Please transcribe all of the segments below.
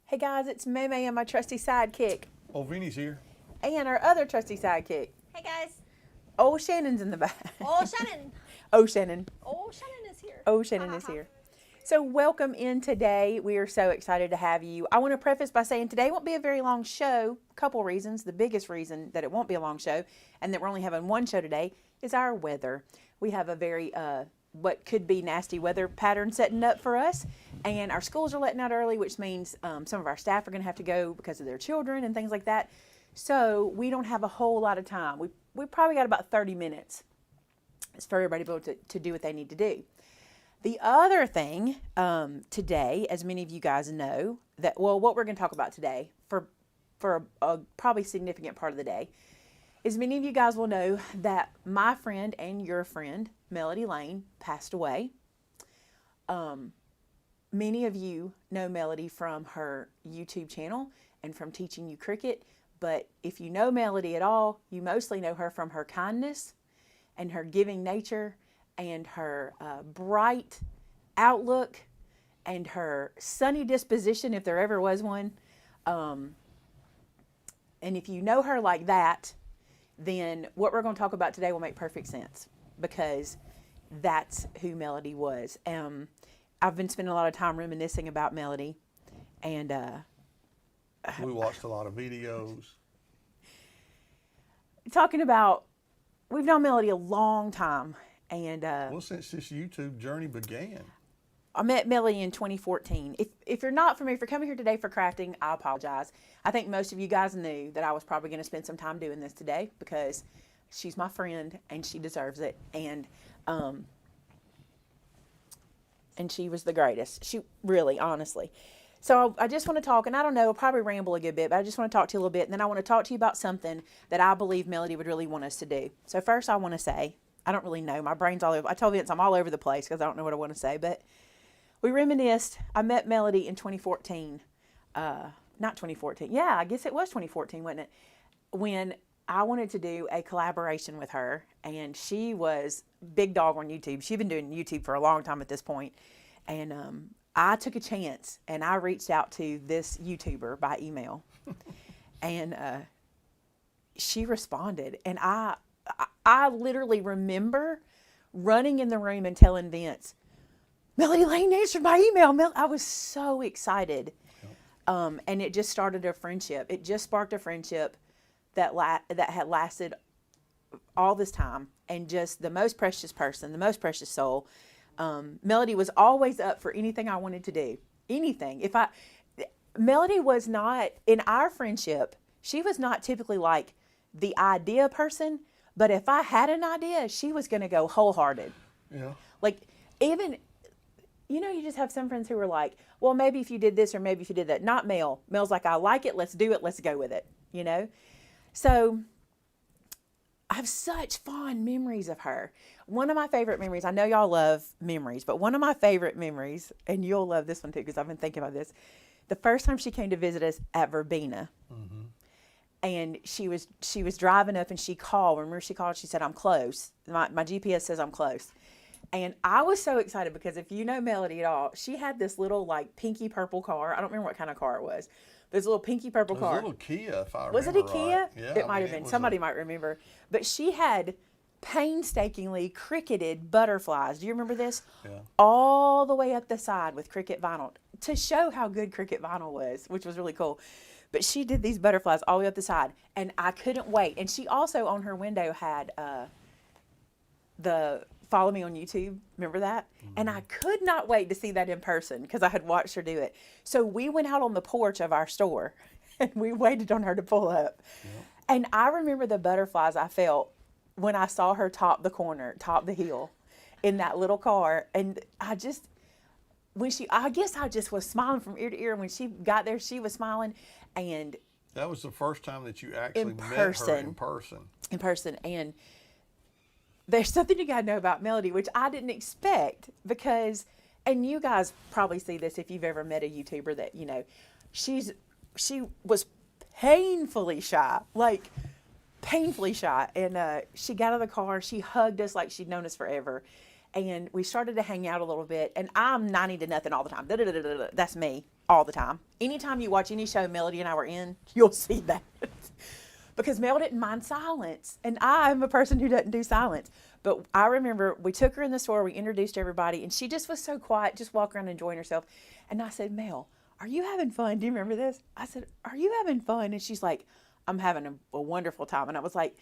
Hey guys, it's Maymay and my trusty sidekick. Oh, Vinny's here. And our other trusty sidekick. Hey guys. Oh, Shannon's in the back. Oh, Shannon. Oh, Shannon. Oh, Shannon is here. Oh, Shannon is here. So welcome in today. We are so excited to have you. I want to preface by saying today won't be a very long show. A couple reasons. The biggest reason that it won't be a long show and that we're only having one show today is our weather. We have a very what could be nasty weather pattern setting up for us, and our schools are letting out early, which means some of our staff are going to have to go because of their children and things like that. So we don't have a whole lot of time. We probably got about 30 minutes for everybody to be able to do what they need to do. The other thing today, as many of you guys know, what we're going to talk about today for a probably significant part of the day, is many of you guys will know that my friend and your friend, Melody Lane, passed away. Many of you know Melody from her YouTube channel and from teaching you Cricut, but if you know Melody at all, you mostly know her from her kindness and her giving nature and her bright outlook and her sunny disposition, if there ever was one. And if you know her like that, then what we're going to talk about today will make perfect sense, because that's who Melody was. I've been spending a lot of time reminiscing about Melody, and We watched a lot of videos. talking about, we've known Melody a long time, and Well, since this YouTube journey began. I met Melody in 2014. If you're not familiar, if you're coming here today for crafting, I apologize. I think most of you guys knew that I was probably going to spend some time doing this today because she's my friend and she deserves it. And she was the greatest. She really, honestly. So I just want to talk, and I don't know, I'll probably ramble a good bit, but I just want to talk to you a little bit, and then I want to talk to you about something that I believe Melody would really want us to do. So first I want to say, I don't really know. My brain's all over. I told Vince I'm all over the place because I don't know what I want to say, but we reminisced. I met Melody in 2014. Not 2014. Yeah, I guess it was 2014, wasn't it? When I wanted to do a collaboration with her, and she was big dog on YouTube. She'd been doing YouTube for a long time at this point. And I took a chance, and I reached out to this YouTuber by email. And she responded. And I literally remember running in the room and telling Vince, Melody Lane answered my email. I was so excited. And it just started a friendship. It just sparked a friendship that had lasted all this time. And just the most precious person, the most precious soul. Melody was always up for anything I wanted to do. Anything. Melody was not, in our friendship, she was not typically like the idea person. But if I had an idea, she was going to go wholehearted. Yeah. Like, even... You know, you just have some friends who are like, well, maybe if you did this or maybe if you did that. Not Mel. Mel's like, I like it. Let's do it. Let's go with it. You know? So I have such fond memories of her. One of my favorite memories, I know y'all love memories, but one of my favorite memories, and you'll love this one too because I've been thinking about this, the first time she came to visit us at Verbena. Mm-hmm. And she was driving up and she called. Remember, she called, she said, I'm close. My GPS says I'm close. And I was so excited because if you know Melody at all, she had this little like pinky purple car. I don't remember what kind of car it was. This little pinky purple car. It was a little Kia, if I remember. Was it a Kia? Right. Yeah, It might have been. Somebody might remember. But she had painstakingly cricketed butterflies. Do you remember this? Yeah. All the way up the side with Cricut vinyl to show how good Cricut vinyl was, which was really cool. But she did these butterflies all the way up the side, and I couldn't wait. And she also on her window had the Follow Me on YouTube. Remember that? Mm-hmm. And I could not wait to see that in person because I had watched her do it. So we went out on the porch of our store and we waited on her to pull up. Yep. And I remember the butterflies I felt when I saw her top the hill in that little car. And I guess I just was smiling from ear to ear. When she got there, she was smiling. And that was the first time that you actually met her in person. In person. And there's something you got to know about Melody, which I didn't expect because, and you guys probably see this if you've ever met a YouTuber that, you know, she was painfully shy, And she got out of the car, she hugged us like she'd known us forever. And we started to hang out a little bit. And I'm 90 to nothing all the time. Da-da-da-da-da. That's me all the time. Anytime you watch any show Melody and I were in, you'll see that. Because Mel didn't mind silence. And I'm a person who doesn't do silence. But I remember we took her in the store, we introduced everybody, and she just was so quiet, just walking around enjoying herself. And I said, Mel, are you having fun? Do you remember this? I said, are you having fun? And she's like, I'm having a wonderful time. And I was like,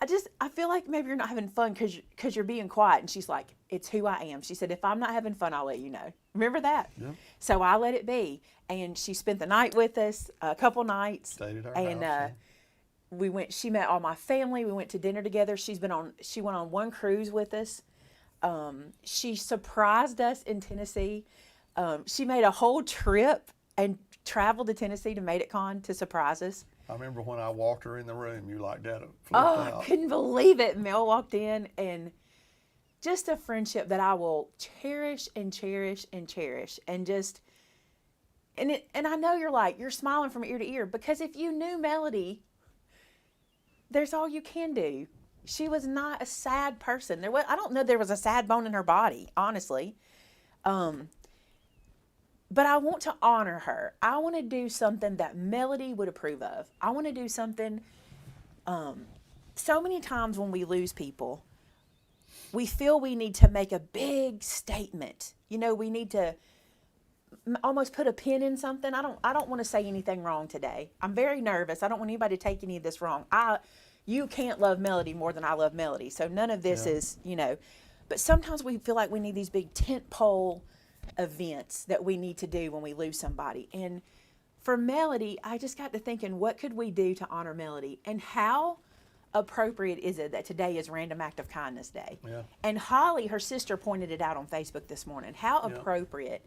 I feel like maybe you're not having fun because you're being quiet. And she's like, it's who I am. She said, if I'm not having fun, I'll let you know. Remember that? Yeah. So I let it be. And she spent the night with us, a couple nights. Stayed at our house. She met all my family. We went to dinner together. She went on one cruise with us. She surprised us in Tennessee. She made a whole trip and traveled to Tennessee to MadeItCon to surprise us. I remember when I walked her in the room, you like that. I couldn't believe it. Mel walked in, and just a friendship that I will cherish and cherish and cherish. And just, and I know you're smiling from ear to ear, because if you knew Melody, there's all you can do. She was not a sad person. I don't know there was a sad bone in her body, honestly. But I want to honor her. I want to do something that Melody would approve of. I want to do something. So many times when we lose people, we feel we need to make a big statement. We need to almost put a pin in something. I don't want to say anything wrong today. I'm very nervous. I don't want anybody to take any of this wrong. You can't love Melody more than I love Melody. So none of this is, but sometimes we feel like we need these big tent pole events that we need to do when we lose somebody. And for Melody, I just got to thinking, what could we do to honor Melody? And how appropriate is it that today is Random Act of Kindness Day? Yeah. And Holly, her sister, pointed it out on Facebook this morning. How appropriate.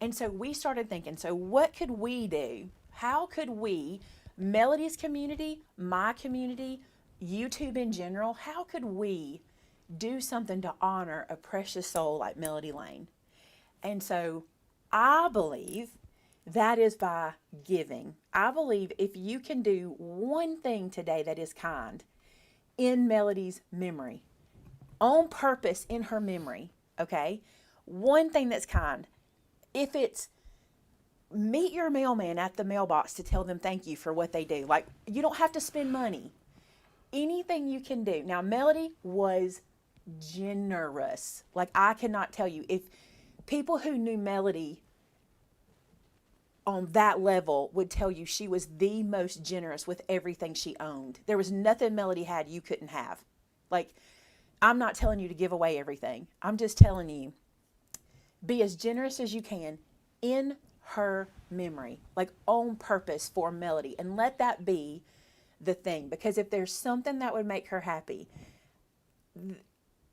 And so we started thinking, so what could we do? How could we, Melody's community, my community, YouTube in general, how could we do something to honor a precious soul like Melody Lane? And so I believe that is by giving. I believe if you can do one thing today that is kind in Melody's memory, on purpose in her memory, okay? One thing that's kind. If it's meet your mailman at the mailbox to tell them thank you for what they do. Like, you don't have to spend money. Anything you can do. Now, Melody was generous. Like, I cannot tell you. If people who knew Melody on that level would tell you she was the most generous with everything she owned. There was nothing Melody had you couldn't have. Like, I'm not telling you to give away everything. I'm just telling you, be as generous as you can in her memory, like on purpose for Melody, and let that be the thing. Because if there's something that would make her happy,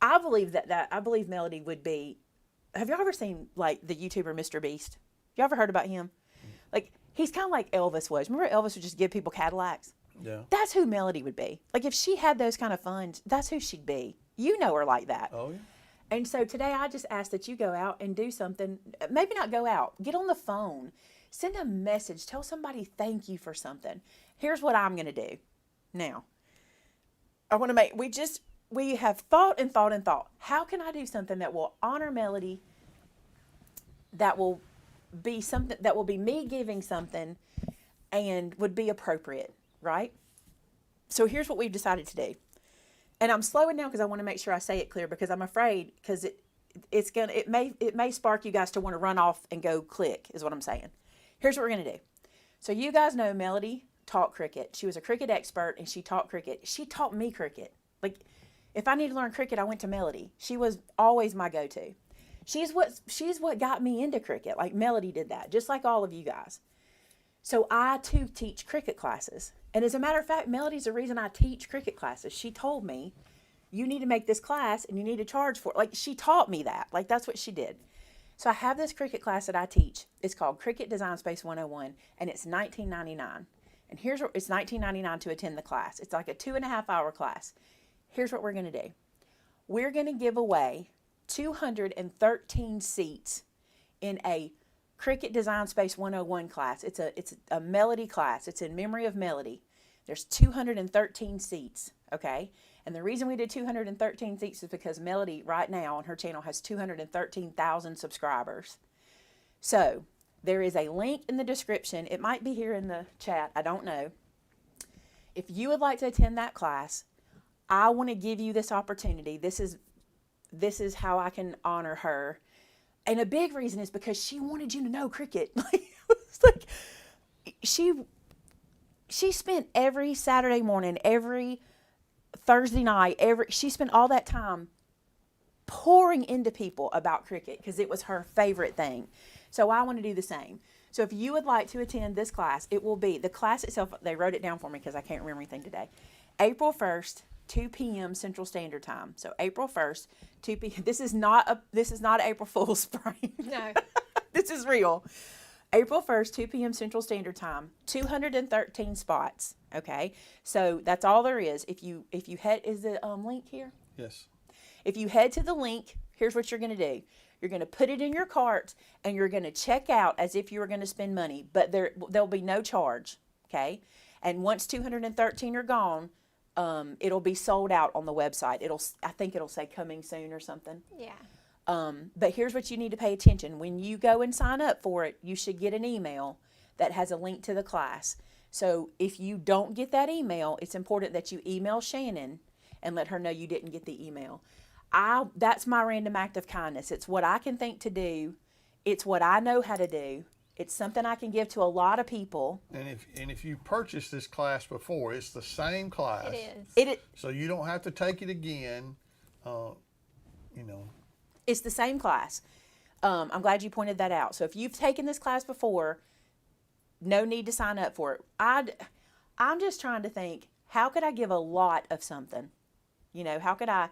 I believe I believe Melody would be. Have y'all ever seen like the YouTuber Mr. Beast? Y'all ever heard about him? Like, he's kind of like Elvis was. Remember Elvis would just give people Cadillacs? Yeah. That's who Melody would be. Like, if she had those kind of funds, that's who she'd be. You know her like that. Oh, yeah. And so today I just ask that you go out and do something. Maybe not go out. Get on the phone. Send a message. Tell somebody thank you for something. Here's what I'm going to do. Now, I want to we have thought and thought and thought. How can I do something that will honor Melody, that will be something, that will be me giving something and would be appropriate, right? So here's what we've decided to do. And I'm slowing down because I want to make sure I say it clear, because I'm afraid, because it may spark you guys to want to run off and go click, is what I'm saying. Here's what we're going to do. So you guys know Melody taught Cricut. She was a Cricut expert and she taught Cricut. She taught me Cricut. Like, if I need to learn Cricut, I went to Melody. She was always my go-to. She's what got me into Cricut. Like, Melody did that, just like all of you guys. So I too teach Cricut classes. And as a matter of fact, Melody's the reason I teach Cricut classes. She told me, you need to make this class and you need to charge for it. Like, she taught me that. Like, that's what she did. So I have this Cricut class that I teach. It's called Cricut Design Space 101, and it's $19.99. And it's $19.99 to attend the class. It's like a 2.5-hour class. Here's what we're going to do. We're going to give away 213 seats in a Cricut Design Space 101 class. It's a Melody class. It's in memory of Melody. There's 213 seats, okay? And the reason we did 213 seats is because Melody right now on her channel has 213,000 subscribers. So there is a link in the description. It might be here in the chat. I don't know. If you would like to attend that class, I want to give you this opportunity. This is how I can honor her. And a big reason is because she wanted you to know Cricut. It's like she spent every Saturday morning, every Thursday night, she spent all that time pouring into people about Cricut because it was her favorite thing. So I want to do the same. So if you would like to attend this class, it will be, the class itself, they wrote it down for me because I can't remember anything today. April 1st, 2 p.m. Central Standard Time. So April 1st, 2 p.m. This is not an April Fool's prank. No. This is real. April 1st, 2 p.m. Central Standard Time, 213 spots. Okay. So that's all there is. If you head, is the link here? Yes. If you head to the link, here's what you're going to do. You're going to put it in your cart and you're going to check out as if you were going to spend money, but there'll be no charge. Okay. And once 213 are gone, it'll be sold out on the website. I think it'll say coming soon or something. Yeah. But here's what you need to pay attention. When you go and sign up for it, you should get an email that has a link to the class. So if you don't get that email, it's important that you email Shannon and let her know you didn't get the email. That's my random act of kindness. It's what I can think to do. It's what I know how to do. It's something I can give to a lot of people. And if you purchased this class before, it's the same class. It is. So you don't have to take it again. It's the same class. I'm glad you pointed that out. So if you've taken this class before, no need to sign up for it. I'm just trying to think, how could I give a lot of something? How could I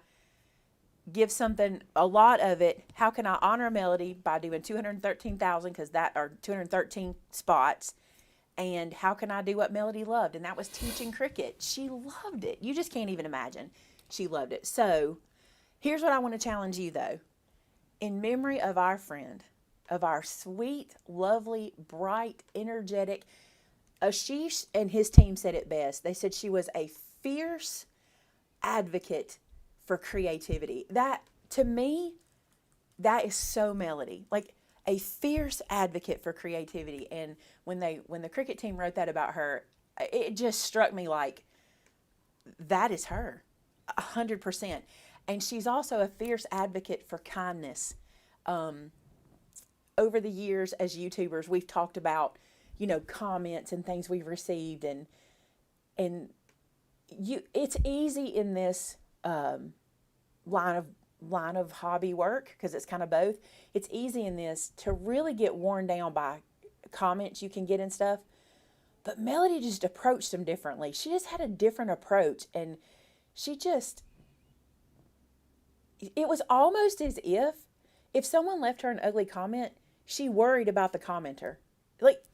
give something, a lot of it? How can I honor Melody by doing 213,000 or 213 spots? And how can I do what Melody loved? And that was teaching Cricut. She loved it. You just can't even imagine. She loved it. So here's what I want to challenge you though. In memory of our friend, of our sweet, lovely, bright, energetic, Ashish and his team said it best. They said she was a fierce advocate for creativity. That, to me, that is so Melody. Like a fierce advocate for creativity. And when the Cricut team wrote that about her, it just struck me like that is her, 100%. And she's also a fierce advocate for kindness. Over the years as YouTubers, we've talked about, comments and things we've received, and it's easy in this line of hobby work, because it's kind of both. It's easy in this to really get worn down by comments you can get and stuff. But Melody just approached them differently. She just had a different approach, and it was almost as if someone left her an ugly comment, she worried about the commenter. Like,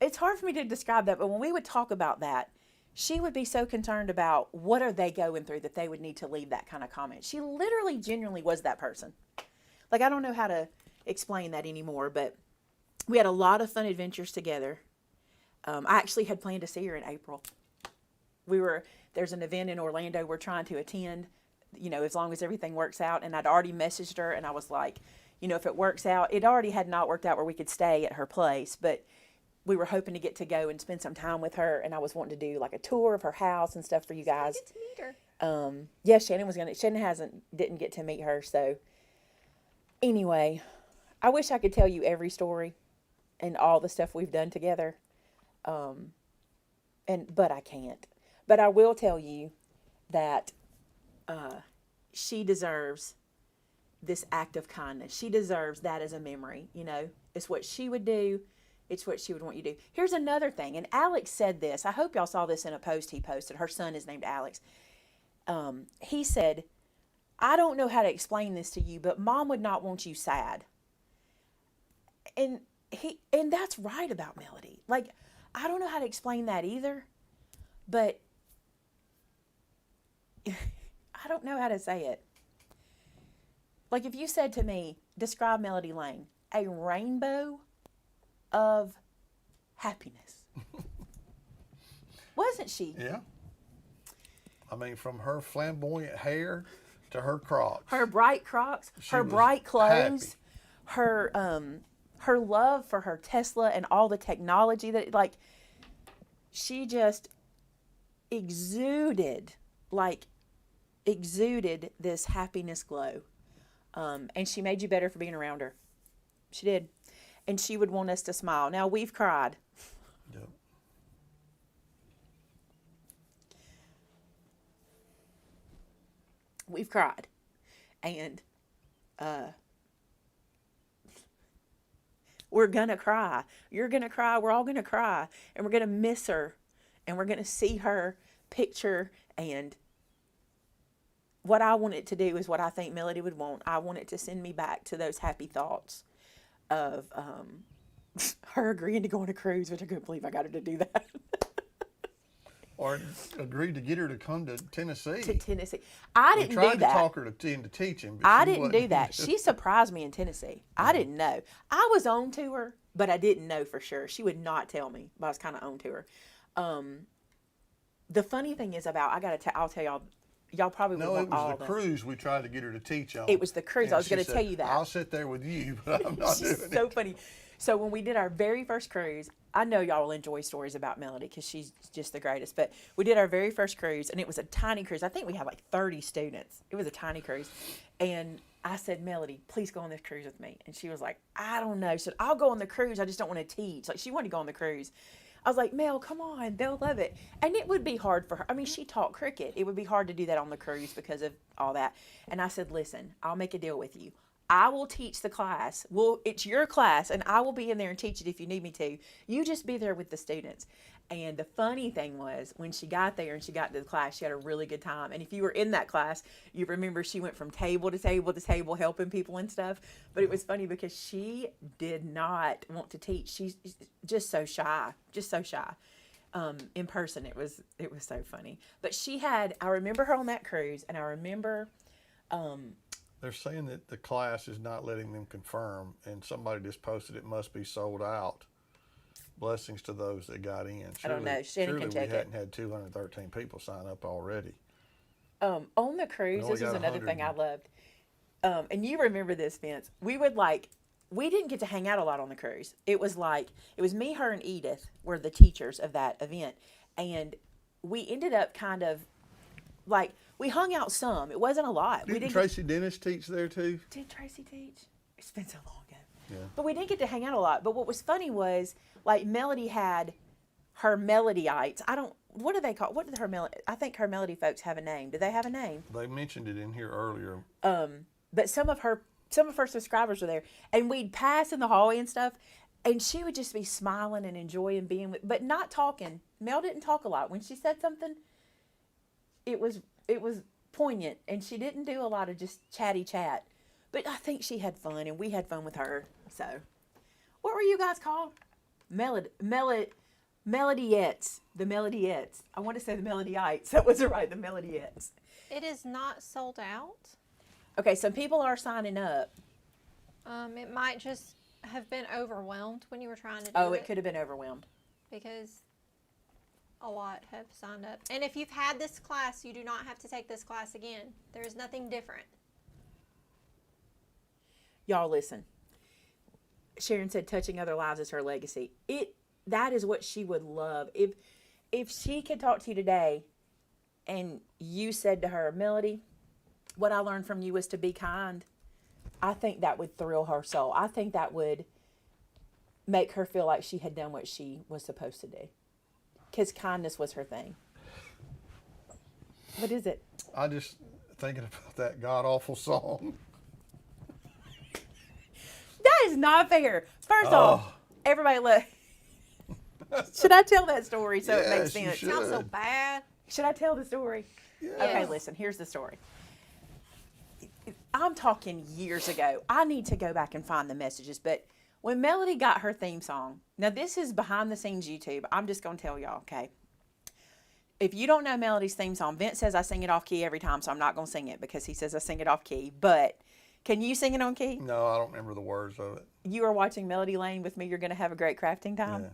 it's hard for me to describe that, but when we would talk about that, she would be so concerned about what are they going through that they would need to leave that kind of comment. She literally, genuinely was that person. Like, I don't know how to explain that anymore, but we had a lot of fun adventures together. I actually had planned to see her in April. There's an event in Orlando we're trying to attend, as long as everything works out. And I'd already messaged her and I was like, if it works out, it already had not worked out where we could stay at her place, but we were hoping to get to go and spend some time with her. And I was wanting to do like a tour of her house and stuff for you guys. Get to meet her. Yeah, Shannon didn't get to meet her. So anyway, I wish I could tell you every story and all the stuff we've done together. But I can't. But I will tell you that she deserves this act of kindness. She deserves that as a memory. It's what she would do. It's what she would want you to do. Here's another thing. And Alex said this. I hope y'all saw this in a post he posted. Her son is named Alex. He said, I don't know how to explain this to you, but Mom would not want you sad. And that's right about Melody. Like, I don't know how to explain that either, but I don't know how to say it. Like, if you said to me, describe Melody Lane, a rainbow of happiness. Wasn't she? Yeah. I mean, from her flamboyant hair to her Crocs. Her bright Crocs, She her was bright clothes, happy. her love for her Tesla and all the technology that, like, she just exuded this happiness glow. And she made you better for being around her. She did. And she would want us to smile. Now, we've cried. Yep. We've cried. And we're going to cry. You're going to cry. We're all going to cry. And we're going to miss her. And we're going to see her picture. And what I want it to do is what I think Melody would want. I want it to send me back to those happy thoughts of her agreeing to go on a cruise, which I couldn't believe I got her to do that. Or agreed to get her to come to Tennessee. I didn't do that. We tried to talk her into teaching. But I didn't do that. She surprised me in Tennessee. I didn't know. I was on to her, but I didn't know for sure. She would not tell me, but I was kind of on to her. The funny thing is about, I'll tell y'all, y'all probably No, wouldn't it want all was the cruise we tried to get her to teach on. It was the cruise. And I was she going to said, tell you that. I'll sit there with you, but I'm not doing So it. funny. So when we did our very first cruise, I know y'all will enjoy stories about Melody because she's just the greatest. But we did our very first cruise, and it was a tiny cruise. I think we had like 30 students. It was a tiny cruise. And I said, Melody, please go on this cruise with me. And she was like, I don't know. She said, I'll go on the cruise. I just don't want to teach. Like, she wanted to go on the cruise. I was like, Mel, come on. They'll love it. And it would be hard for her. I mean, she taught Cricut. It would be hard to do that on the cruise because of all that. And I said, listen, I'll make a deal with you. I will teach the class. Well, it's your class, and I will be in there and teach it if you need me to. You just be there with the students. And the funny thing was, when she got there and she got to the class, she had a really good time. And if you were in that class, you remember she went from table to table to table helping people and stuff. But it was funny because she did not want to teach. She's just so shy, in person, it was so funny. But I remember her on that cruise, and I remember... They're saying that the class is not letting them confirm, and somebody just posted it must be sold out. Blessings to those that got in. I don't know. Shannon can check it. We hadn't had 213 people sign up already. On the cruise, this is another thing I loved. And you remember this, Vince. We didn't get to hang out a lot on the cruise. It was me, her, and Edith were the teachers of that event. And we ended up kind of like, we hung out some. It wasn't a lot. Didn't Tracy Dennis teach there too? Did Tracy teach? It's been so long ago. Yeah. But we didn't get to hang out a lot. But what was funny was, like, Melody had her Melodyites. What do they call? What did her Melody? I think her Melody folks have a name. Do they have a name? They mentioned it in here earlier. But some of her subscribers were there, and we'd pass in the hallway and stuff, and she would just be smiling and enjoying being with, but not talking. Mel didn't talk a lot. When she said something, it was poignant, and she didn't do a lot of just chatty chat. But I think she had fun, and we had fun with her. So, what were you guys called? Melodyettes. The Melodyettes. I want to say the Melodyites. That was right, the Melodyettes. It is not sold out. Okay, some people are signing up. It might just have been overwhelmed when you were trying to do it. Oh, it could have been overwhelmed. Because a lot have signed up. And if you've had this class, you do not have to take this class again. There is nothing different. Y'all listen. Sharon said touching other lives is her legacy. That is what she would love. If she could talk to you today and you said to her, Melody, what I learned from you was to be kind, I think that would thrill her soul. I think that would make her feel like she had done what she was supposed to do. Because kindness was her thing. What is it? I just thinking about that god-awful song. That is not fair. First off, everybody look. Should I tell that story so it makes sense? Should. It sounds so bad. Should I tell the story? Yes. Okay, listen, here's the story. I'm talking years ago. I need to go back and find the messages, but when Melody got her theme song, now this is behind the scenes YouTube. I'm just going to tell y'all, okay? If you don't know Melody's theme song, Vince says I sing it off key every time, so I'm not going to sing it because he says I sing it off key. But can you sing it on key? No, I don't remember the words of it. You are watching Melody Lane with me. You're going to have a great crafting time. Yeah.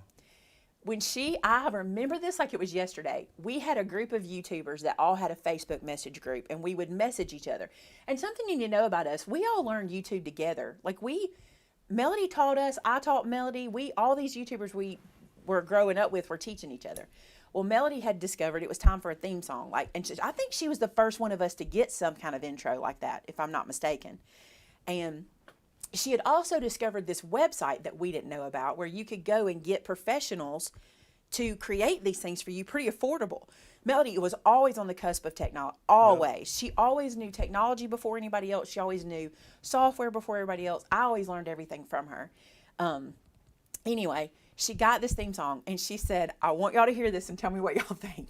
I remember this like it was yesterday. We had a group of YouTubers that all had a Facebook message group, and we would message each other. And something you need to know about us, we all learned YouTube together. Like Melody taught us, I taught Melody. All these YouTubers we were growing up with were teaching each other. Well, Melody had discovered it was time for a theme song. I think she was the first one of us to get some kind of intro like that, if I'm not mistaken. And she had also discovered this website that we didn't know about where you could go and get professionals to create these things for you pretty affordable. Melody was always on the cusp of technology, always. Yeah. She always knew technology before anybody else. She always knew software before everybody else. I always learned everything from her. Anyway, she got this theme song and she said, I want y'all to hear this and tell me what y'all think.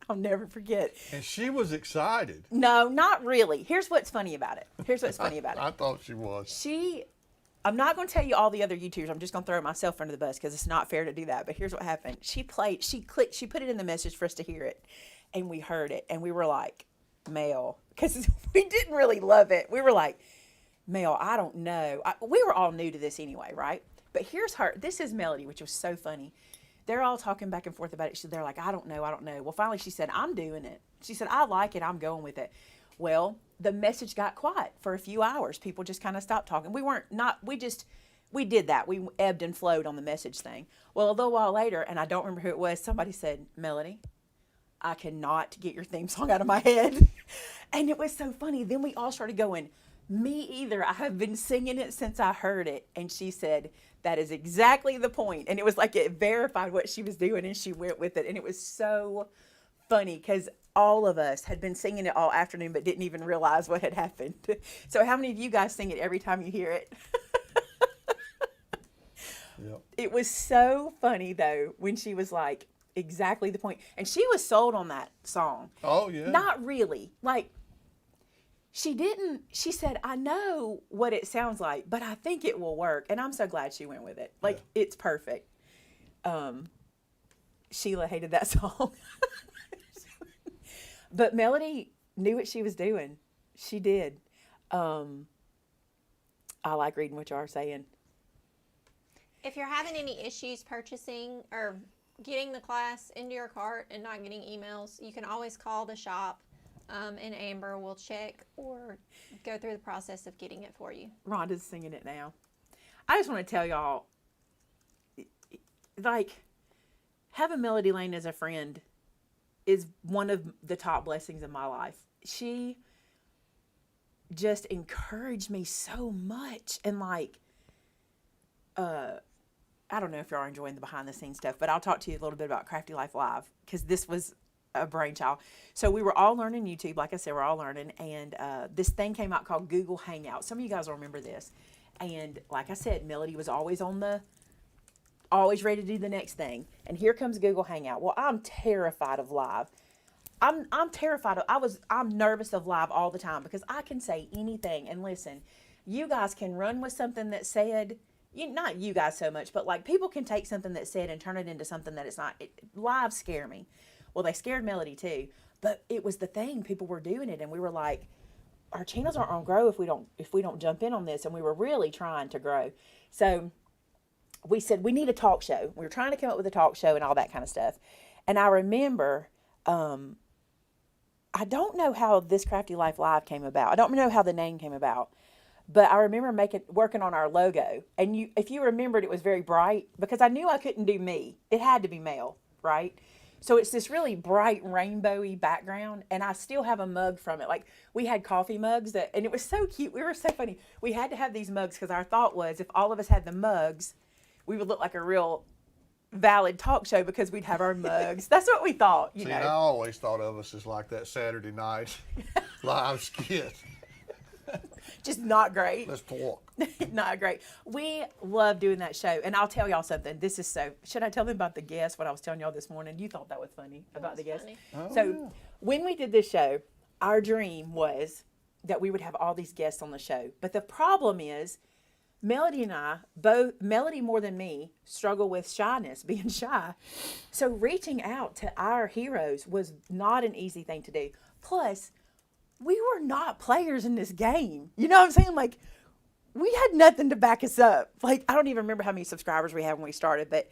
I'll never forget. And she was excited. No, not really. Here's what's funny about it. I thought she was. I'm not going to tell you all the other YouTubers. I'm just going to throw myself under the bus because it's not fair to do that. But here's what happened. She put it in the message for us to hear it. And we heard it. And we were like, Mel, because we didn't really love it. We were like, Mel, I don't know. We were all new to this anyway, right? But here's her. This is Melody, which was so funny. They're all talking back and forth about it. They're like, I don't know. Well, finally she said, I'm doing it. She said, I like it. I'm going with it. Well, the message got quiet for a few hours. People just kind of stopped talking. We did that. We ebbed and flowed on the message thing. Well, a little while later, and I don't remember who it was, somebody said, Melody, I cannot get your theme song out of my head. And it was so funny. Then we all started going, me either. I have been singing it since I heard it. And she said, that is exactly the point. And it was like it verified what she was doing and she went with it. And it was so funny because all of us had been singing it all afternoon but didn't even realize what had happened. So how many of you guys sing it every time you hear it? Yep. It was so funny though when she was like, exactly the point. And she was sold on that song. Oh, yeah. Not really. Like, she said, I know what it sounds like, but I think it will work. And I'm so glad she went with it. Like, yeah. It's perfect. Sheila hated that song. But Melody knew what she was doing. She did. I like reading what y'all are saying. If you're having any issues purchasing or getting the class into your cart and not getting emails, you can always call the shop. And Amber will check or go through the process of getting it for you. Rhonda's singing it now. I just want to tell y'all, like, having Melody Lane as a friend is one of the top blessings in my life. She just encouraged me so much. And, like, I don't know if y'all are enjoying the behind the scenes stuff, but I'll talk to you a little bit about Crafty Life Live because this was a brainchild. So we were all learning YouTube. Like I said, we're all learning. And this thing came out called Google Hangout. Some of you guys will remember this. And like I said, Melody was always always ready to do the next thing. And here comes Google Hangout. Well, I'm terrified of live. I'm terrified I'm nervous of live all the time because I can say anything. And listen, you guys can run with something that said, not you guys so much, but like people can take something that said and turn it into something that it's not. Live scare me. Well, they scared Melody too, but it was the thing. People were doing it, and we were like, our channels aren't going to grow if we don't jump in on this. And we were really trying to grow. So we said we need a talk show. We were trying to come up with a talk show and all that kind of stuff. And I remember, I don't know how this Crafty Life Live came about. I don't know how the name came about, but I remember working on our logo. And if you remembered, it was very bright because I knew I couldn't do me. It had to be male, right? So it's this really bright rainbowy background, and I still have a mug from it. Like, we had coffee mugs, and it was so cute. We were so funny. We had to have these mugs because our thought was if all of us had the mugs, we would look like a real valid talk show because we'd have our mugs. That's what we thought, you know. I always thought of us as like that Saturday night live skit. Just not great. Let's talk. Not great. We love doing that show. And I'll tell y'all something. Should I tell them about the guest, what I was telling y'all this morning? You thought that was funny about the guest. Oh, when we did this show, our dream was that we would have all these guests on the show. But the problem is, Melody and I, Melody more than me, struggle with shyness, being shy. So reaching out to our heroes was not an easy thing to do. Plus, we were not players in this game. You know what I'm saying? Like, we had nothing to back us up. Like, I don't even remember how many subscribers we had when we started, but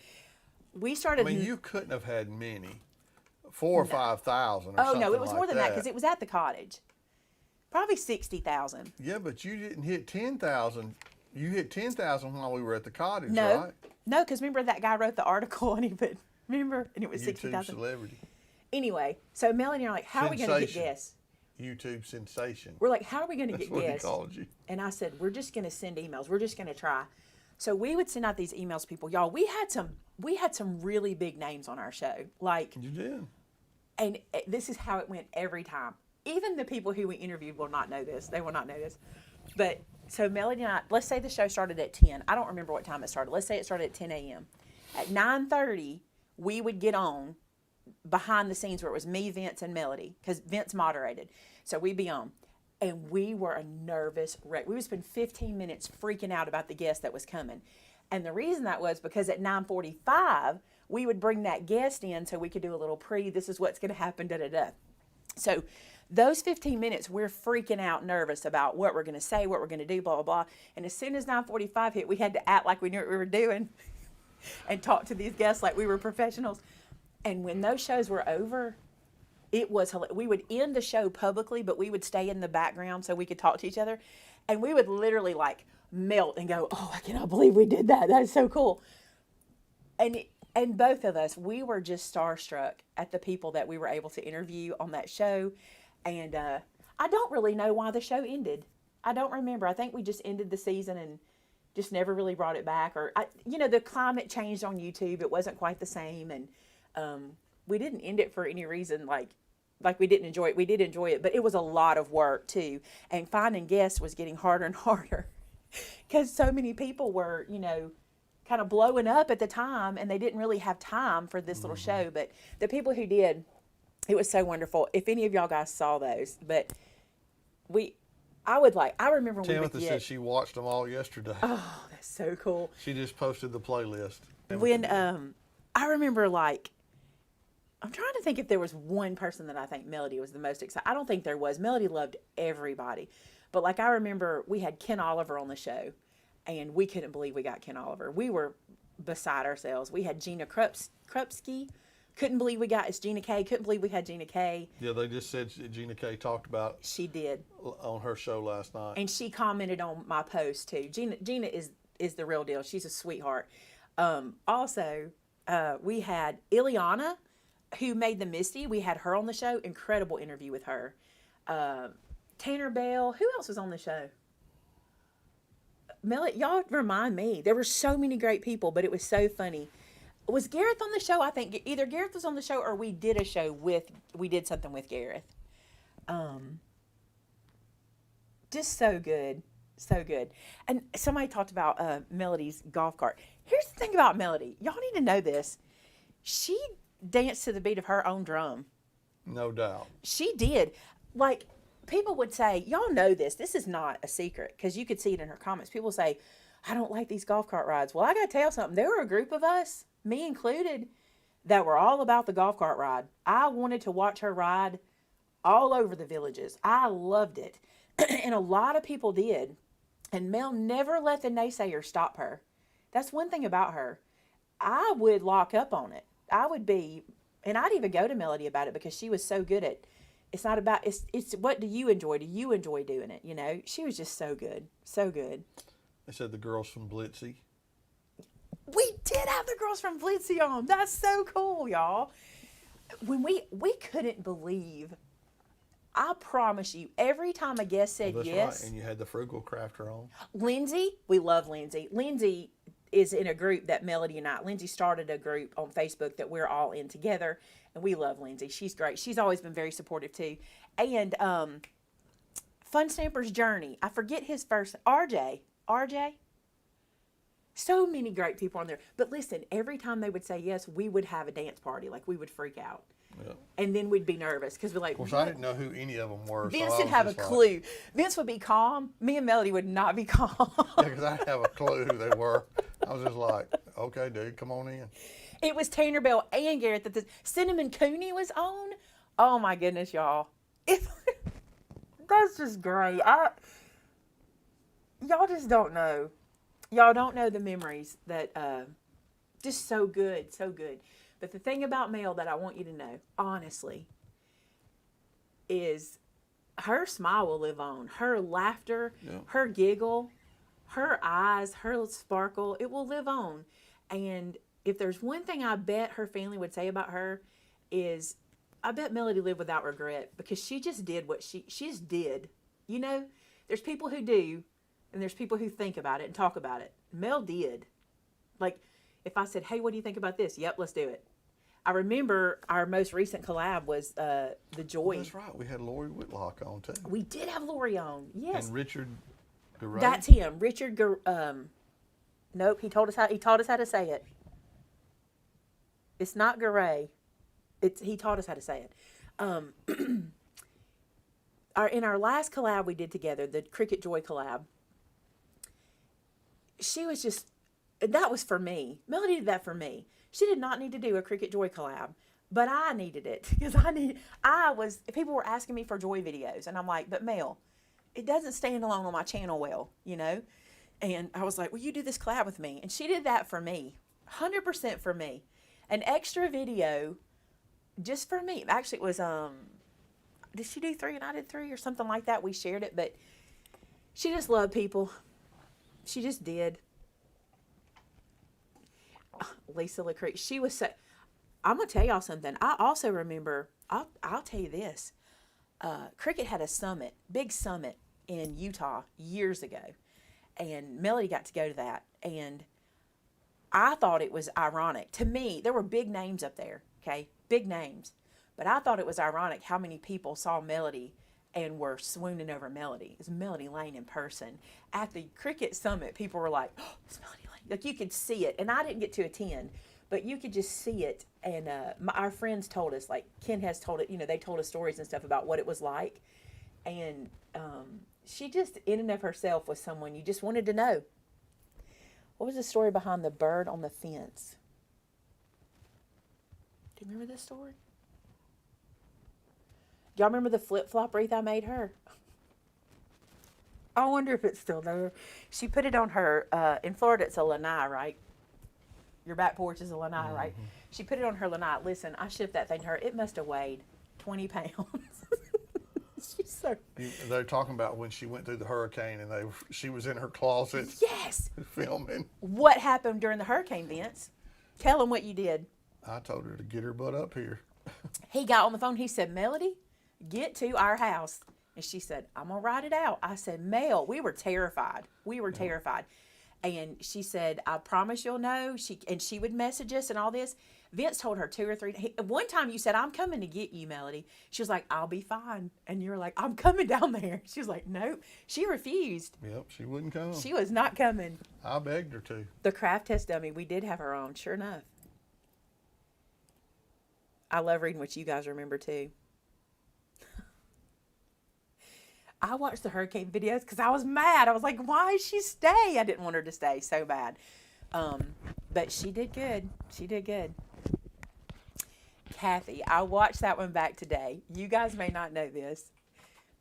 we I started. mean, you couldn't have had many, 4,000 or 5,000 or oh something no, it was like more than that because it was at the cottage. Probably 60,000. Yeah, but you didn't hit 10,000. You hit 10,000 while we were at the cottage, No, right? no, because remember that guy wrote the article and he put, remember, and it was YouTube 60,000. celebrity. Anyway, so Melanie and I are like, how are we going to get Sensation. guests? YouTube sensation. We're like, how are we going to That's get what he guests? called you. And I said, we're just going to send emails. We're just going to try. So we would send out these emails to people. Y'all, we had some really big names on our show. Like, You did. and this is how it went every time. Even the people who we interviewed will not know this. They will not know this. But so Melody and I, let's say the show started at 10. I don't remember what time it started. Let's say it started at 10 a.m. At 9:30, we would get on behind the scenes where it was me, Vince, and Melody, because Vince moderated. So we'd be on. And we were a nervous wreck. We would spend 15 minutes freaking out about the guest that was coming. And the reason that was because at 9:45, we would bring that guest in so we could do a little this is what's going to happen, da-da-da. So those 15 minutes, we're freaking out nervous about what we're going to say, what we're going to do, blah, blah, blah. And as soon as 9:45 hit, we had to act like we knew what we were doing and talk to these guests like we were professionals. And when those shows were over, it was hilarious. We would end the show publicly, but we would stay in the background so we could talk to each other. And we would literally like melt and go, oh, I cannot believe we did that. That is so cool. And both of us, we were just starstruck at the people that we were able to interview on that show. And I don't really know why the show ended. I don't remember. I think we just ended the season and just never really brought it back. Or, the climate changed on YouTube. It wasn't quite the same. And we didn't end it for any reason like we didn't enjoy it. We did enjoy it, but it was a lot of work too. And finding guests was getting harder and harder because so many people were, kind of blowing up at the time and they didn't really have time for this little show. But the people who did, it was so wonderful. If any of y'all guys saw those, but I remember when we would Timothy get, said she watched them all yesterday. oh, that's so cool. She just posted the playlist. When, I remember I'm trying to think if there was one person that I think Melody was the most excited. I don't think there was. Melody loved everybody. But I remember we had Ken Oliver on the show and we couldn't believe we got Ken Oliver. We were beside ourselves. We had Gina Krupski. Couldn't believe we got, it's Gina K. Couldn't believe we had Gina K. Yeah, they just said Gina K talked about She did. on her show last night. And she commented on my post too. Gina is the real deal. She's a sweetheart. Also, we had Ileana, who made the Misty. We had her on the show. Incredible interview with her. Tanner Bell. Who else was on the show? Y'all remind me. There were so many great people, but it was so funny. Was Gareth on the show? I think either Gareth was on the show or we did something with Gareth. Just so good. So good. And somebody talked about Melody's golf cart. Here's the thing about Melody. Y'all need to know this. She danced to the beat of her own drum. No doubt. She did. People would say, y'all know this. This is not a secret because you could see it in her comments. People say, I don't like these golf cart rides. Well, I got to tell you something. There were a group of us, me included, that were all about the golf cart ride. I wanted to watch her ride all over the villages. I loved it. And a lot of people did. And Mel never let the naysayers stop her. That's one thing about her. I would lock up on it. And I'd even go to Melody about it because she was so good at, it's not about, it's what do you enjoy? Do you enjoy doing it? She was just so good. So good. They said the girls from Blitzy. We did have the girls from Blitzy on. That's so cool, y'all. When we couldn't believe, I promise you, every time a guest said That's yes. right. And you had the frugal crafter on. Lindsay, we love Lindsay. Lindsay is in a group that Melody and Lindsay started a group on Facebook that we're all in together. And we love Lindsay. She's great. She's always been very supportive too. And Fun Stamper's Journey. I forget his first. RJ. So many great people on there. But listen, every time they would say yes, we would have a dance party. We would freak out. Yeah. And then we'd be nervous because we're like, Of course, I didn't know who any of them were. Vince so didn't have a clue. Vince would be calm. Me and Melody would not be calm. Yeah, because I didn't have a clue who they were. I was just like, okay, dude, come on in. It was Tanner Bell and Garrett that the Cinnamon Cooney was on. Oh my goodness, y'all. That's just great. Y'all just don't know. Y'all don't know the memories that Just so good, so good. But the thing about Mel that I want you to know, honestly, is her smile will live on. Her laughter, her giggle, her eyes, her sparkle, it will live on. And if there's one thing I bet her family would say about her is, I bet Melody lived without regret, because she just did what she just did. You know, there's people who do, and there's people who think about it and talk about it. Mel did. Like, if I said, hey, what do you think about this? Yep, let's do it. I remember our most recent collab was the Joy. That's right. We had Lori Whitlock on too. We did have Lori on. Yes. And Richard Garay. That's him. Richard nope, he taught us how to say it. It's not Garay. He taught us how to say it. In our last collab we did together, the Cricut Joy collab, she was just, that was for me. Melody did that for me. She did not need to do a Cricut Joy collab, but I needed it, because people were asking me for Joy videos, and I'm like, but Mel, it doesn't stand alone on my channel well, you know? And I was like, will you do this collab with me? And she did that for me, 100% for me. An extra video just for me. Actually, it was, did she do 3 and I did 3 or something like that? We shared it, but she just loved people. She just did. Lisa LaCree, she was so, I'm going to tell y'all something. I also remember, I'll tell you this. Cricut had a summit, big summit in Utah years ago. And Melody got to go to that. And I thought it was ironic. To me, there were big names up there, okay? Big names. But I thought it was ironic how many people saw Melody and were swooning over Melody. It's Melody Lane in person. At the Cricut Summit, people were like, oh, it's Melody Lane. Like, you could see it. And I didn't get to attend, but you could just see it. And our friends told us, like Ken has told it, you know, they told us stories and stuff about what it was like. And she just, in and of herself, was someone you just wanted to know. What was the story behind the bird on the fence? Do you remember this story? Y'all remember the flip-flop wreath I made her? I wonder if it's still there. She put it on her, in Florida it's a lanai, right? Your back porch is a lanai, right? She put it on her lanai. Listen, I shipped that thing to her. It must have weighed 20 pounds. She's so... They're talking about when she went through the hurricane and she was in her closet. Yes! Filming. What happened during the hurricane, Vince? Tell him what you did. I told her to get her butt up here. He got on the phone. He said, Melody, get to our house. And she said, I'm going to write it out. I said, Mel, we were terrified. We were terrified. And she said, I promise you'll know. She would message us and all this. Vince told her 2 or 3. One time you said, I'm coming to get you, Melody. She was like, I'll be fine. And you were like, I'm coming down there. She was like, nope. She refused. Yep, she wouldn't come. She was not coming. I begged her to. The craft test dummy, we did have her on, sure enough. I love reading what you guys remember too. I watched the hurricane videos because I was mad. I was like, why did she stay? I didn't want her to stay so bad. But she did good. She did good. Kathy, I watched that one back today. You guys may not know this.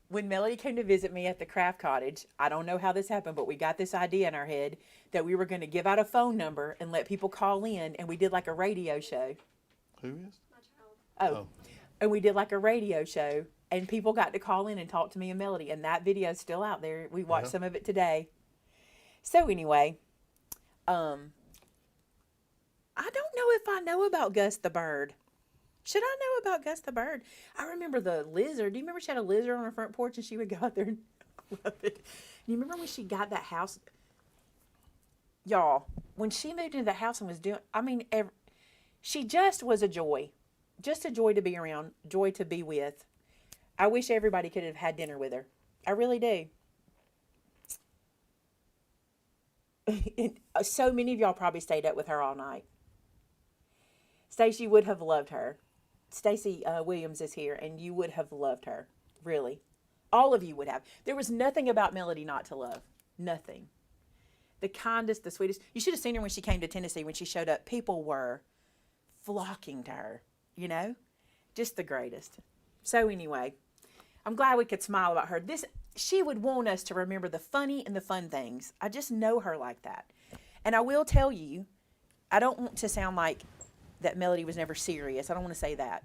When Melody came to visit me at the craft cottage, I don't know how this happened, but we got this idea in our head that we were going to give out a phone number and let people call in, and we did like a radio show. Who is? Oh. And we did like a radio show, and people got to call in and talk to me and Melody, and that video is still out there. We watched some of it today. So anyway, I don't know if I know about Gus the bird. Should I know about Gus the bird? I remember the lizard. Do you remember she had a lizard on her front porch and she would go out there and love it? You remember when she got that house? Y'all, when she moved into the house and was doing, she just was a joy. Just a joy to be around, joy to be with. I wish everybody could have had dinner with her. I really do. So many of y'all probably stayed up with her all night. Stacy would have loved her. Stacy Williams is here, and you would have loved her. Really. All of you would have. There was nothing about Melody not to love. Nothing. The kindest, the sweetest. You should have seen her when she came to Tennessee. When she showed up, people were flocking to her. You know, just the greatest. So anyway, I'm glad we could smile about her. She would want us to remember the funny and the fun things. I just know her like that. And I will tell you, I don't want to sound like that Melody was never serious. I don't want to say that.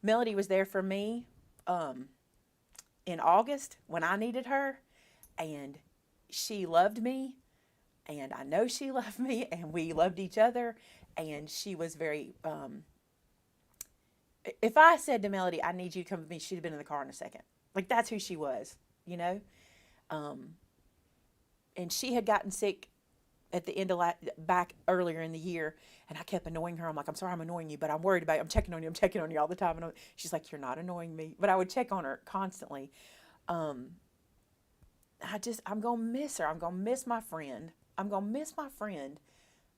Melody was there for me in August when I needed her, and she loved me, and I know she loved me, and we loved each other, and she was very, if I said to Melody, I need you to come with me, she'd have been in the car in a second. Like, that's who she was, you know? And she had gotten sick at the end of back earlier in the year, and I kept annoying her. I'm like, I'm sorry I'm annoying you, but I'm worried about you. I'm checking on you all the time. And she's like, you're not annoying me. But I would check on her constantly. I'm going to miss her. I'm going to miss my friend. I'm going to miss my friend.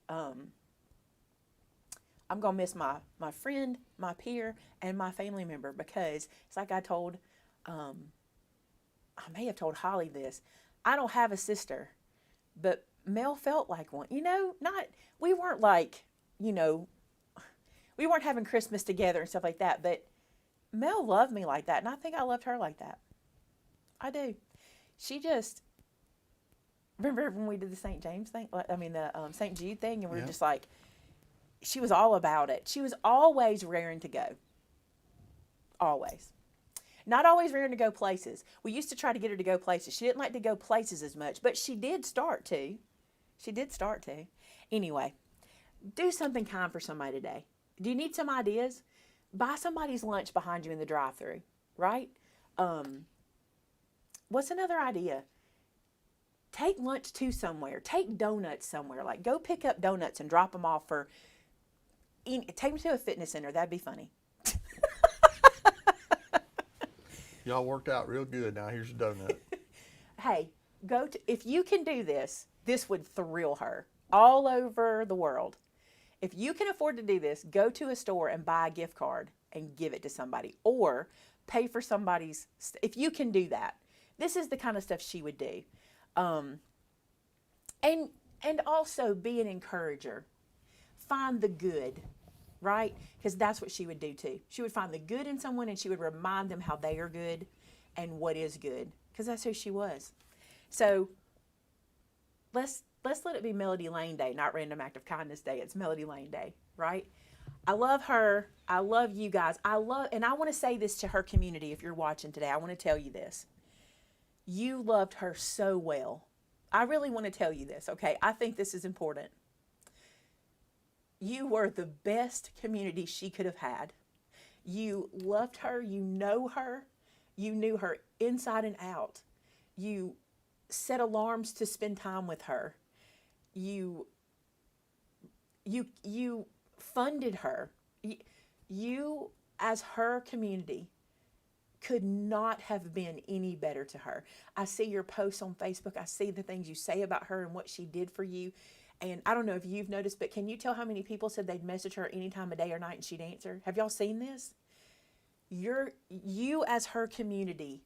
I'm going to miss my friend, my peer, and my family member, because it's like I told, I may have told Holly this. I don't have a sister, but Mel felt like one. You know, we weren't like, you know, we weren't having Christmas together and stuff like that, but Mel loved me like that, and I think I loved her like that. I do. She just, remember when we did the St. James thing? The St. Jude thing, and we were just like, she was all about it. She was always raring to go. Always. Not always raring to go places. We used to try to get her to go places. She didn't like to go places as much, but she did start to. Anyway, do something kind for somebody today. Do you need some ideas? Buy somebody's lunch behind you in the drive-thru, right? What's another idea? Take lunch to somewhere. Take donuts somewhere. Like, go pick up donuts and drop them off take them to a fitness center. That'd be funny. Y'all worked out real good. Now here's a donut. Hey, if you can do this, this would thrill her all over the world. If you can afford to do this, go to a store and buy a gift card and give it to somebody, or pay for somebody's, if you can do that. This is the kind of stuff she would do. And also be an encourager. Find the good, right? Because that's what she would do too. She would find the good in someone, and she would remind them how they are good and what is good, because that's who she was. So let's let it be Melody Lane Day, not Random Act of Kindness Day. It's Melody Lane Day, right? I love her. I love you guys. And I want to say this to her community. If you're watching today, I want to tell you this. You loved her so well. I really want to tell you this, okay? I think this is important. You were the best community she could have had. You loved her. You know her. You knew her inside and out. You set alarms to spend time with her. You funded her. You, as her community, could not have been any better to her. I see your posts on Facebook. I see the things you say about her and what she did for you. And I don't know if you've noticed, but can you tell how many people said they'd message her any time of day or night and she'd answer? Have y'all seen this? You as her community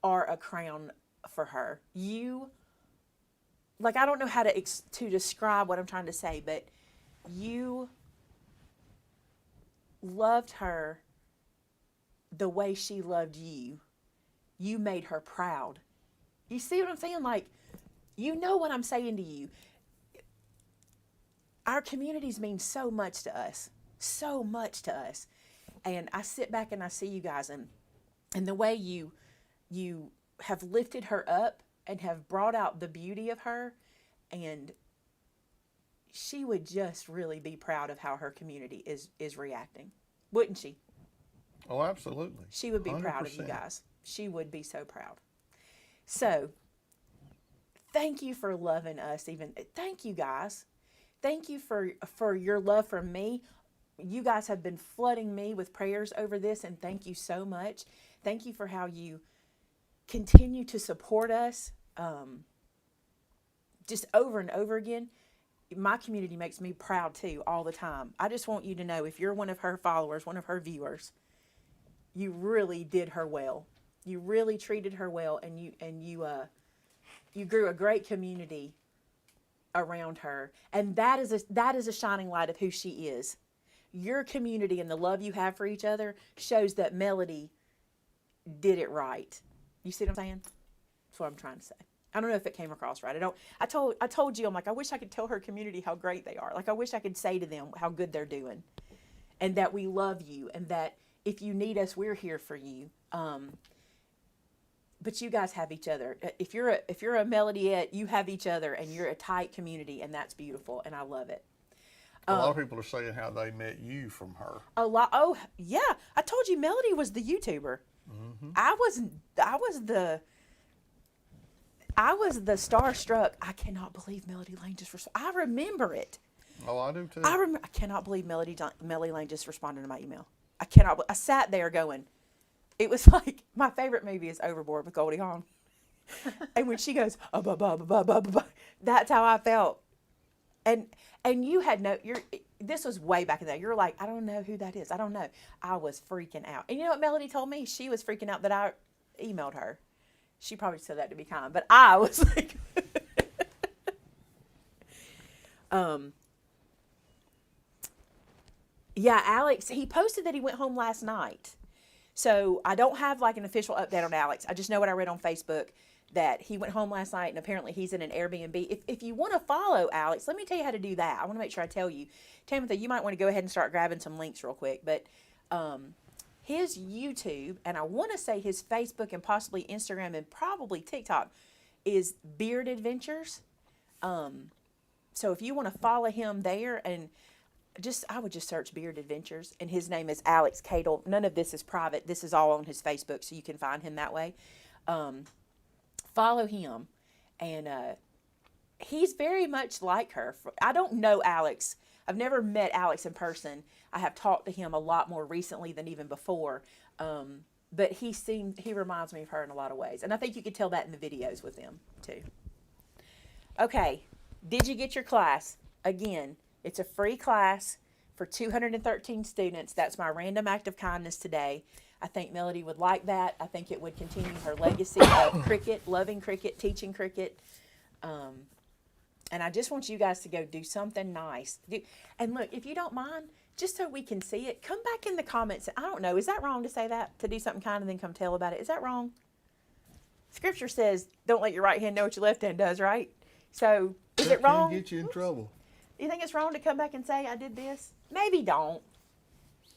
are a crown for her. You, like, I don't know how to describe what I'm trying to say, but you loved her the way she loved you. You made her proud. You see what I'm saying? Like, you know what I'm saying to you. Our communities mean so much to us. So much to us. And I sit back and I see you guys, and the way you have lifted her up and have brought out the beauty of her, and she would just really be proud of how her community is reacting. Wouldn't she? Oh, absolutely. She would be 100%. Proud of you guys. She would be so proud. So, thank you for loving us. Thank you guys. Thank you for your love for me. You guys have been flooding me with prayers over this, and thank you so much. Thank you for how you continue to support us, just over and over again. My community makes me proud too, all the time. I just want you to know, if you're one of her followers, one of her viewers, you really did her well. You really treated her well, and you grew a great community around her, and that is a shining light of who she is. Your community and the love you have for each other shows that Melody did it right. You see what I'm saying? That's what I'm trying to say. I don't know if it came across right. I told you, I'm like, I wish I could tell her community how great they are. Like, I wish I could say to them how good they're doing, and that we love you, and that if you need us, we're here for you. But you guys have each other. If you're a MaymayMadeIt, you have each other, and you're a tight community, and that's beautiful, and I love it. A lot of people are saying how they met you from her. A lot. Oh yeah, I told you Melody was the YouTuber. Mm-hmm. I was the starstruck. I cannot believe Melody Lane just. I remember it. Oh, I do too. I cannot believe Melody Lane just responded to my email. I cannot. I sat there going. It was like my favorite movie is Overboard with Goldie Hawn, and when she goes, that's how I felt. And you had this was way back in the day. You're like, I don't know who that is. I don't know. I was freaking out. And you know what Melody told me? She was freaking out that I emailed her. She probably said that to be kind, but I was like, yeah, Alex, he posted that he went home last night. So I don't have like an official update on Alex. I just know what I read on Facebook, that he went home last night and apparently he's in an Airbnb. If you want to follow Alex, let me tell you how to do that. I want to make sure I tell you. Tamitha, you might want to go ahead and start grabbing some links real quick. But his YouTube, and I want to say his Facebook and possibly Instagram and probably TikTok, is Beard Adventures. So if you want to follow him there, and I would just search Beard Adventures, and his name is Alex Cadle. None of this is private. This is all on his Facebook, so you can find him that way. Follow him, and he's very much like her. I don't know Alex. I've never met Alex in person. I have talked to him a lot more recently than even before, but he reminds me of her in a lot of ways, and I think you could tell that in the videos with them too. Okay, did you get your class? Again, it's a free class for 213 students. That's my random act of kindness today. I think Melody would like that. I think it would continue her legacy of Cricut, loving Cricut, teaching Cricut. And I just want you guys to go do something nice. And look, if you don't mind, just so we can see it, come back in the comments. I don't know, is that wrong to say that? To do something kind and then come tell about it? Is that wrong? Scripture says, don't let your right hand know what your left hand does, right? So, is it wrong? That can get you in trouble. You think it's wrong to come back and say, I did this? Maybe don't.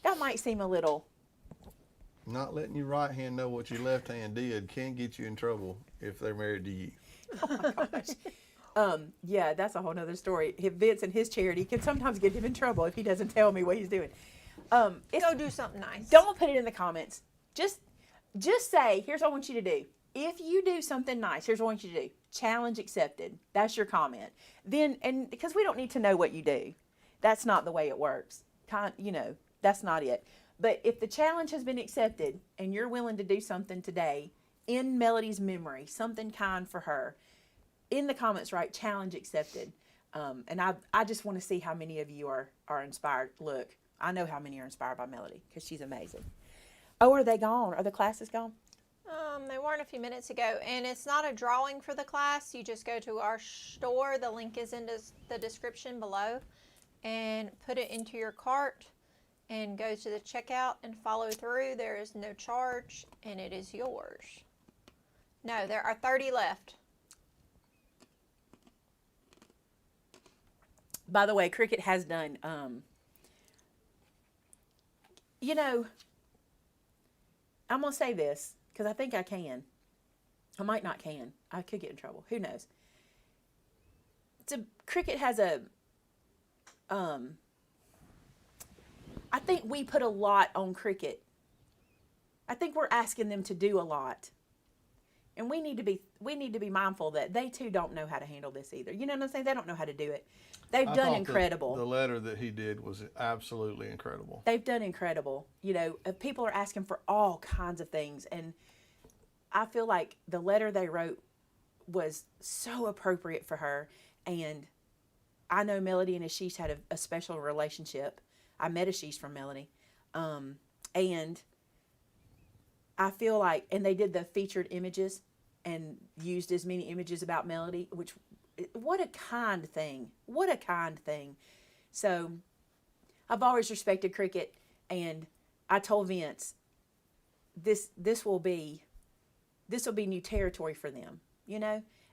That might seem a little... Not letting your right hand know what your left hand did can get you in trouble if they're married to you. Oh my gosh. Yeah, that's a whole nother story. Vince and his charity can sometimes get him in trouble if he doesn't tell me what he's doing. Go do something nice. Don't put it in the comments. Just say, here's what I want you to do. If you do something nice, here's what I want you to do. Challenge accepted. That's your comment. Then, and because we don't need to know what you do. That's not the way it works. That's not it. But if the challenge has been accepted and you're willing to do something today in Melody's memory, something kind for her, in the comments, write challenge accepted. And I just want to see how many of you are inspired. Look, I know how many are inspired by Melody because she's amazing. Oh, are they gone? Are the classes gone? They weren't a few minutes ago. And it's not a drawing for the class. You just go to our store. The link is in the description below. And put it into your cart. And go to the checkout and follow through. There is no charge, and it is yours. No, there are 30 left. By the way, Cricut has done, I'm going to say this, because I think I can. I might not can. I could get in trouble. Who knows? Cricut has I think we put a lot on Cricut. I think we're asking them to do a lot. And we need to be mindful that they too don't know how to handle this either. You know what I'm saying? They don't know how to do it. They've done incredible. The letter that he did was absolutely incredible. They've done incredible. People are asking for all kinds of things. And I feel like the letter they wrote was so appropriate for her. And I know Melody and Ashish had a special relationship. I met Ashish from Melody. And I feel like, and they did the featured images and used as many images about Melody, which, what a kind thing. What a kind thing. So I've always respected Cricut, and I told Vince, this will be new territory for them,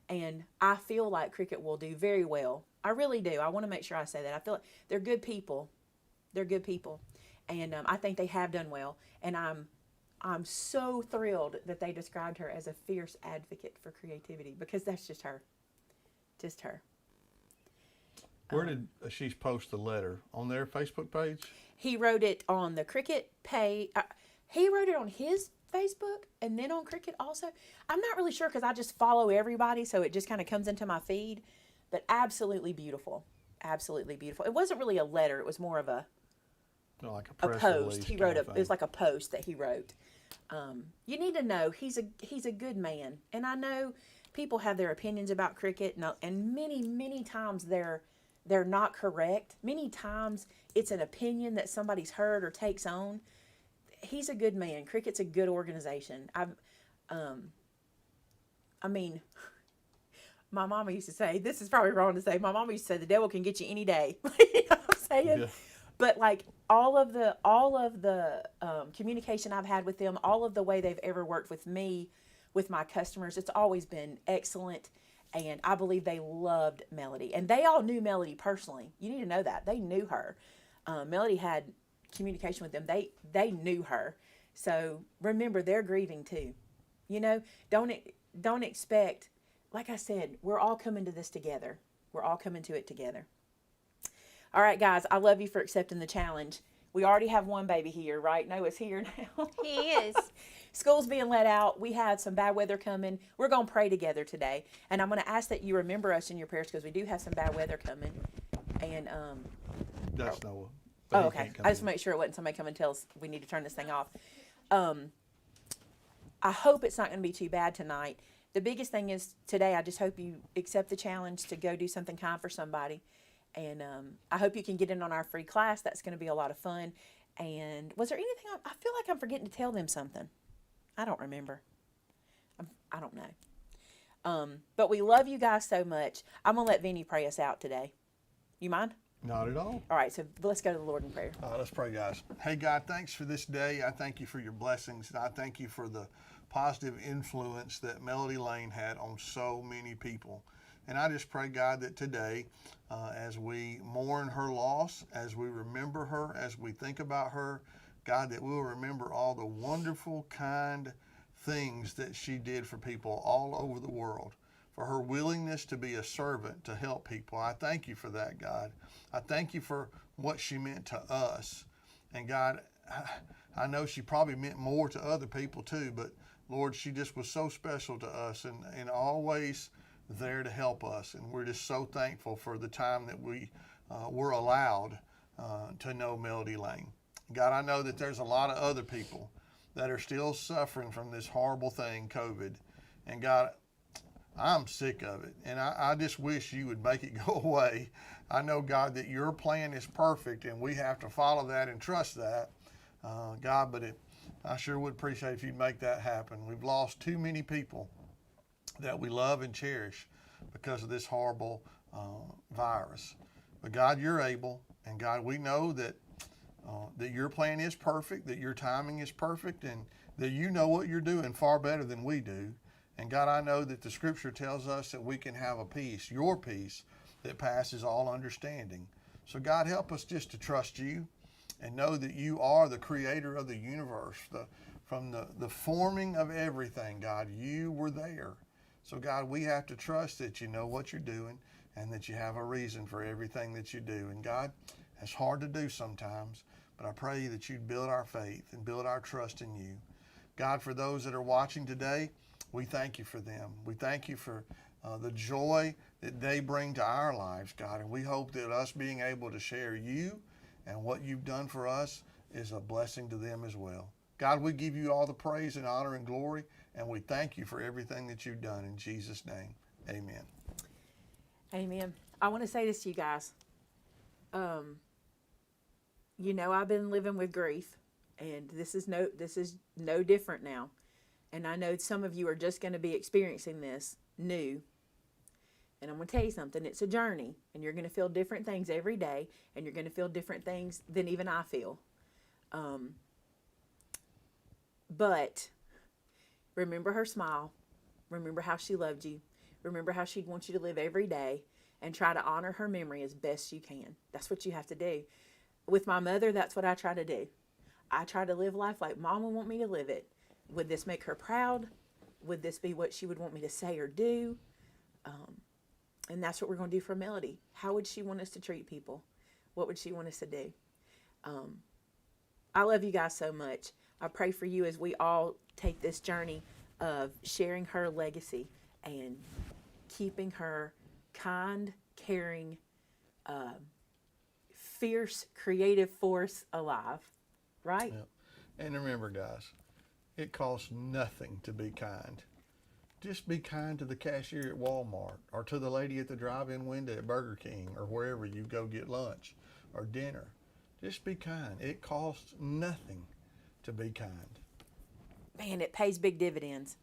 And I feel like Cricut will do very well. I really do. I want to make sure I say that. I feel like they're good people. They're good people. And I think they have done well. And I'm so thrilled that they described her as a fierce advocate for creativity, because that's just her. Just her. Where did she post the letter? On their Facebook page? He wrote it on the Cricut page. He wrote it on his Facebook and then on Cricut also. I'm not really sure because I just follow everybody, so it just kind of comes into my feed. But absolutely beautiful. Absolutely beautiful. It wasn't really a letter. It was more of a Like a press post. release He kind wrote of it thing. was like a post that he wrote. You need to know he's a good man, and I know people have their opinions about Cricut, and many times they're not correct. Many times it's an opinion that somebody's heard or takes on. He's a good man. Cricut's a good organization. I mean, my mama used to say, this is probably wrong to say, my mama used to say the devil can get you any day. You know what I'm saying? Yeah. But like all of the communication I've had with them, all of the way they've ever worked with me, with my customers, it's always been excellent. And I believe they loved Melody. And they all knew Melody personally. You need to know that. They knew her. Melody had communication with them. They knew her. So remember, they're grieving too. You know, don't expect, like I said, we're all coming to this together. We're all coming to it together. All right, guys, I love you for accepting the challenge. We already have one baby here, right? Noah's here now. He is. School's being let out. We had some bad weather coming. We're going to pray together today. And I'm going to ask that you remember us in your prayers because we do have some bad weather coming. And, That's Noah. But oh, he okay. can't come I just in. make sure it wasn't somebody come and tell us we need to turn this thing off. I hope it's not going to be too bad tonight. The biggest thing is today, I just hope you accept the challenge to go do something kind for somebody. And I hope you can get in on our free class. That's going to be a lot of fun. And was there anything, I feel like I'm forgetting to tell them something. I don't remember. I don't know. But we love you guys so much. I'm going to let Vinny pray us out today. You mind? Not at all. All right, so let's go to the Lord in prayer. Let's pray, guys. Hey, God, thanks for this day. I thank you for your blessings. And I thank you for the positive influence that Melody Lane had on so many people. And I just pray, God, that today, as we mourn her loss, as we remember her, as we think about her, God, that we'll remember all the wonderful, kind things that she did for people all over the world, for her willingness to be a servant to help people. I thank you for that, God. I thank you for what she meant to us. And God, I know she probably meant more to other people too, but Lord, she just was so special to us and always there to help us. And we're just so thankful for the time that we were allowed to know Melody Lane. God, I know that there's a lot of other people that are still suffering from this horrible thing, COVID. And God, I'm sick of it. And I just wish you would make it go away. I know, God, that your plan is perfect and we have to follow that and trust that. God, but I sure would appreciate if you'd make that happen. We've lost too many people that we love and cherish because of this horrible virus. But God, you're able. And God, we know that your plan is perfect, that your timing is perfect, and that you know what you're doing far better than we do. And God, I know that the scripture tells us that we can have a peace, your peace, that passes all understanding. So God, help us just to trust you and know that you are the creator of the universe. From the forming of everything, God, you were there. So God, we have to trust that you know what you're doing and that you have a reason for everything that you do. And God, it's hard to do sometimes, but I pray that you'd build our faith and build our trust in you. God, for those that are watching today, we thank you for them. We thank you for the joy that they bring to our lives, God. And we hope that us being able to share you and what you've done for us is a blessing to them as well. God, we give you all the praise and honor and glory, and we thank you for everything that you've done. In Jesus' name, amen. Amen. I want to say this to you guys. You know, I've been living with grief, and this is no different now. And I know some of you are just going to be experiencing this new. And I'm going to tell you something. It's a journey, and you're going to feel different things every day, and you're going to feel different things than even I feel. But remember her smile. Remember how she loved you. Remember how she'd want you to live every day and try to honor her memory as best you can. That's what you have to do. With my mother, that's what I try to do. I try to live life like Mom would want me to live it. Would this make her proud? Would this be what she would want me to say or do? And that's what we're going to do for Melody. How would she want us to treat people? What would she want us to do? I love you guys so much. I pray for you as we all take this journey of sharing her legacy and keeping her kind, caring, fierce, creative force alive. Right? Yep. And remember, guys, it costs nothing to be kind. Just be kind to the cashier at Walmart, or to the lady at the drive-in window at Burger King, or wherever you go get lunch or dinner. Just be kind. It costs nothing to be kind. Man, it pays big dividends.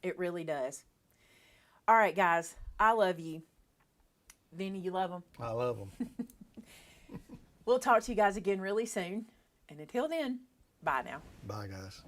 It really does. All right, guys, I love you. Vinny, you love them? I love them. We'll talk to you guys again really soon. And until then, bye now. Bye, guys.